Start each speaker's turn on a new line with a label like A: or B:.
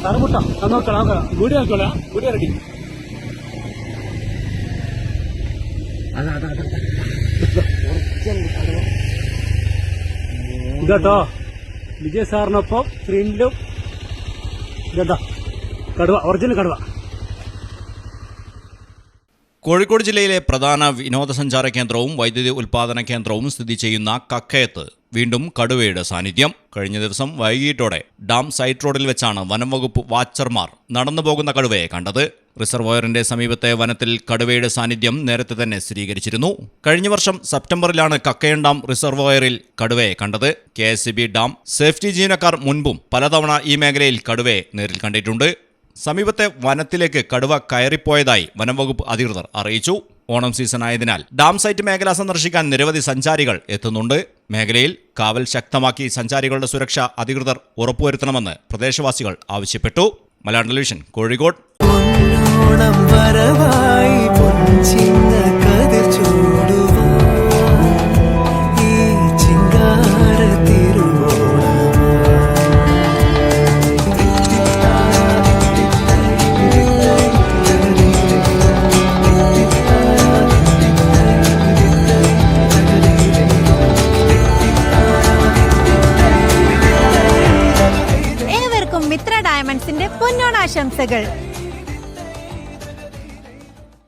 A: കറുമുട്ട നോക്കാം video നോക്കോളാം video ഇറക്കി ഇതട്ടോ വിജയ് സാറിനൊപ്പം ഫ്രണ്ടിലും ഇതെന്താ കടുവ, ഒറിജിനൽ കടുവ.
B: കോഴിക്കോട് ജില്ലയിലെ പ്രധാന വിനോദസഞ്ചാര കേന്ദ്രവും വൈദ്യുതി ഉൽപാദന കേന്ദ്രവും സ്ഥിതി ചെയ്യുന്ന കക്കയത്ത് വീണ്ടും കടുവയുടെ സാന്നിധ്യം. കഴിഞ്ഞ ദിവസം വൈകിട്ടോടെ ഡാം സൈറ്റ് റോഡിൽ വെച്ചാണ് വനം വകുപ്പ് വാച്ചർമാർ നടന്നുപോകുന്ന കടുവയെ കണ്ടത്. റിസർവോയറിന്റെ സമീപത്തെ വനത്തിൽ കടുവയുടെ സാന്നിധ്യം നേരത്തെ തന്നെ സ്ഥിരീകരിച്ചിരുന്നു. കഴിഞ്ഞ വർഷം സെപ്റ്റംബറിലാണ് കക്കയം ഡാം റിസർവോയറിൽ കടുവയെ കണ്ടത്. KSEB ഡാം സേഫ്റ്റി ജീവനക്കാർ മുൻപും പലതവണ ഈ മേഖലയിൽ കടുവയെ നേരിൽ കണ്ടിട്ടുണ്ട്. സമീപത്തെ വനത്തിലേക്ക് കടുവ കയറിപ്പോയതായി വനംവകുപ്പ് അധികൃതർ അറിയിച്ചു. ഓണം സീസൺ ആയതിനാൽ ഡാം സൈറ്റ് മേഖല സന്ദർശിക്കാൻ നിരവധി സഞ്ചാരികൾ എത്തുന്നുണ്ട്. മേഖലയിൽ കാവൽ ശക്തമാക്കി സഞ്ചാരികളുടെ സുരക്ഷ അധികൃതർ ഉറപ്പുവരുത്തണമെന്ന് പ്രദേശവാസികൾ ആവശ്യപ്പെട്ടു. മലയാളം ടെലിവിഷൻ, കോഴിക്കോട്.
C: മിത്ര ഡയമണ്ട്സിന്റെ പൊന്നോണാശംസകൾ.